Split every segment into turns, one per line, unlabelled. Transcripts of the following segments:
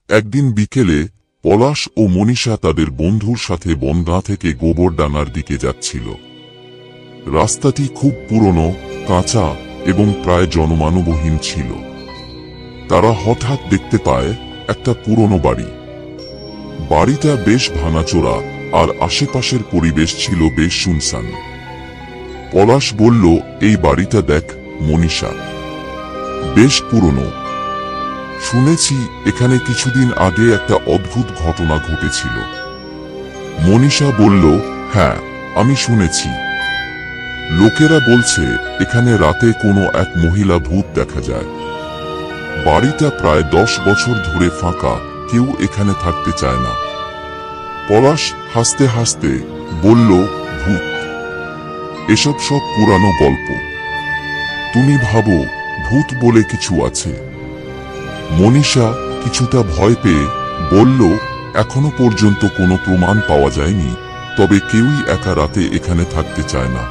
একদিন বিকেলে পলাশ ও মনীষা তাদের বন্ধুর সাথে বনগাঁ থেকে গোবরডাঙ্গার দিকে যাচ্ছিল। রাস্তাটি খুব পুরনো, কাঁচা এবং প্রায় জনমানবহীন ছিল। তারা হঠাৎ দেখতে পায় একটা পুরনো বাড়ি। বাড়িটা বেশ ভাঙাচোরা আর আশেপাশের পরিবেশ ছিল বেশ শুনশান। পলাশ বলল, এই বাড়িটা দেখ মনীষা, বেশ পুরনো। শুনেছি এখানে কিছুদিন আগে একটা অদ্ভুত ঘটনা ঘটেছিল। মনীষা বলল, হ্যাঁ, আমি শুনেছি। লোকেরা বলছে এখানে রাতে কোনো এক মহিলা ভূত দেখা যায়। বাড়িটা প্রায় 10 বছর ধরে ফাঁকা, কেউ এখানে থাকতে চায় না। পলাশ হাসতে হাসতে বলল, ভূত? এসব সব পুরানো গল্প। তুমি ভাবো ভূত বলে কিছু আছে? মনীষা কিছুটা ভয় পেয়ে বলল, এখনো পর্যন্ত কোনো প্রমাণ পাওয়া যায়নি, তবে কেউই একা রাতে এখানে থাকতে চায় না।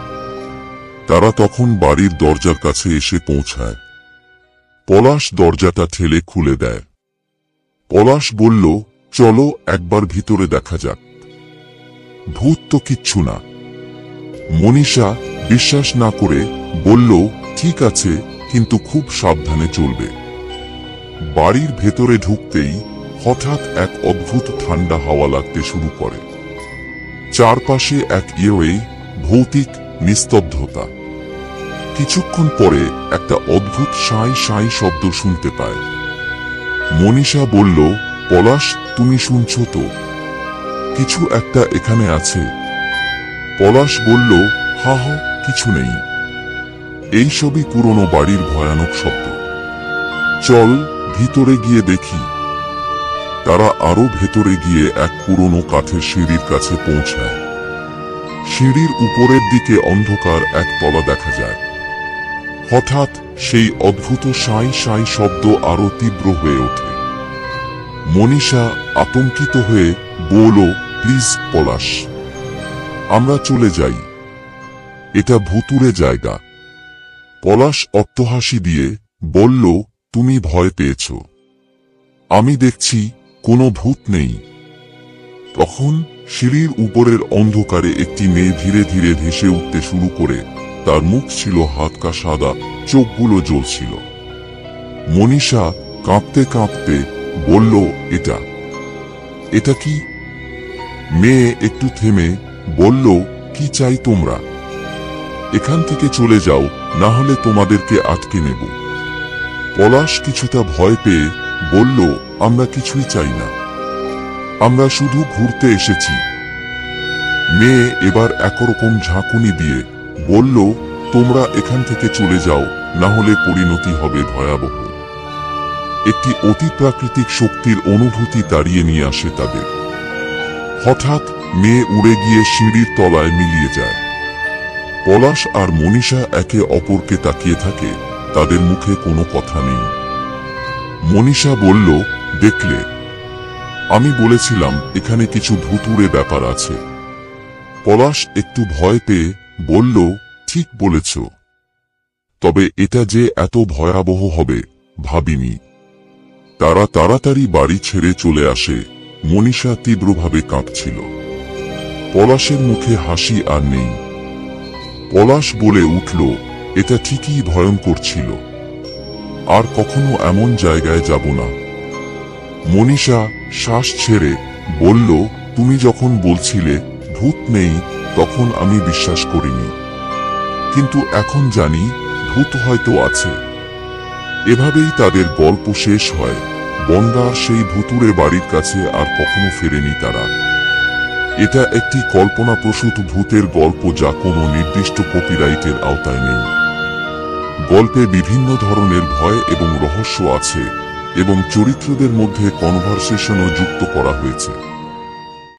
তারা তখন বাড়ির দরজার কাছে এসে পৌঁছায়। পলাশ দরজাটা ঠেলে খুলে দেয়। পলাশ বলল, চলো একবার ভিতরে দেখা যাক। ভূত তো কিচ্ছু না। মনীষা বিশ্বাস না করে বলল, ঠিক আছে, কিন্তু খুব সাবধানে চলবে। বাড়ির ভেতরে ঢুকতেই হঠাৎ এক অদ্ভুত ঠান্ডা হাওয়া লাগতে শুরু করে। চারপাশে এক ভৌতিক নিস্তব্ধতা। কিছুক্ষণ পরে একটা অদ্ভুত সাঁই সাঁই শব্দ শুনতে পায়। মনীষা বলল, পলাশ, তুমি শুনছো তো? কিছু একটা এখানে আছে। পলাশ বলল, হা হা, কিছু নেই। এই সবই পুরনো বাড়ির ভয়ানক শব্দ। চল ভিতরে গিয়ে দেখি। তারা আরো ভেতরে গিয়ে এক পুরনো কাঠের সিঁড়ির কাছে পৌঁছায়। সিঁড়ির উপরের দিকে অন্ধকার এক তলা দেখা যায়। হঠাৎ সেই অদ্ভুত সাঁই সাঁই শব্দ আরো তীব্র হয়ে ওঠে। মনীষা আতঙ্কিত হয়ে বলল, প্লিজ পলাশ, আমরা চলে যাই, এটা ভুতুড়ে জায়গা। পলাশ অট্টহাসি দিয়ে বলল, তুমি ভয় পেয়েছ, আমি দেখছি কোনো ভূত নেই। তখন সিঁড়ির উপরের অন্ধকারে একটি মেয়ে ধীরে ধীরে ভেসে উঠতে শুরু করে। তার মুখ ছিল হালকা সাদা, চোখগুলো জ্বলছিল। মনীষা কাঁপতে কাঁপতে বলল, এটা কি? মেয়ে একটু থেমে বলল, কি চাই তোমরা? এখান থেকে চলে যাও, না হলে তোমাদেরকে আটকে নেব। পলাশ কিছুটা ভয় পেয়ে বলল, আমরা কিছুই চাই না, আমরা শুধু ঘুরতে এসেছি। মেয়ে এবার একরকম ঝাঁকুনি দিয়ে বলল, তোমরা এখান থেকে চলে যাও, না হলে পরিণতি হবে ভয়াবহ। একটি অতিপ্রাকৃতিক শক্তির অনুভূতি দাঁড়িয়ে নিয়ে আসে তাদের। হঠাৎ মেয়ে উড়ে গিয়ে সিঁড়ির তলায় মিলিয়ে যায়। পলাশ আর মনীষা একে অপরকে তাকিয়ে থাকে, তাদের মুখে কোনো কথা নেই। মনীষা বলল, দেখলে, আমি বলেছিলাম এখানে কিছু ভুতুড়ে ব্যাপার আছে। পলাশ একটু ভয় পেয়ে বলল, ঠিক বলেছ, তবে এটা যে এত ভয়াবহ হবে ভাবিনি। তারা তাড়াতাড়ি বাড়ি ছেড়ে চলে আসে। মনীষা তীব্রভাবে কাঁপছিল। পলাশের মুখে হাসি আর নেই। পলাশ বলে উঠল, এটা ঠিকই ভয়ঙ্কর ছিল, আর কখনো এমন জায়গায় যাব না। মনীষা শ্বাস ছেড়ে বলল, তুমি যখন বলছিলে ভূত নেই, তখন আমি বিশ্বাস করিনি, কিন্তু এখন জানি ভূত হয়তো আছে। এভাবেই তাদের গল্প শেষ হয়। বনগাঁর সেই ভুতুড়ে বাড়ির কাছে আর কখনো ফেরেনি তারা। এটা একটি কল্পনাপ্রসূত ভূতের গল্প, যা কোনো নির্দিষ্ট কপিরাইটের আওতায় নেই। গল্পে বিভিন্ন ধরনের ভয় এবং রহস্য আছে, এবং চরিত্রদের মধ্যে কনভারসেশনও যুক্ত করা হয়েছে।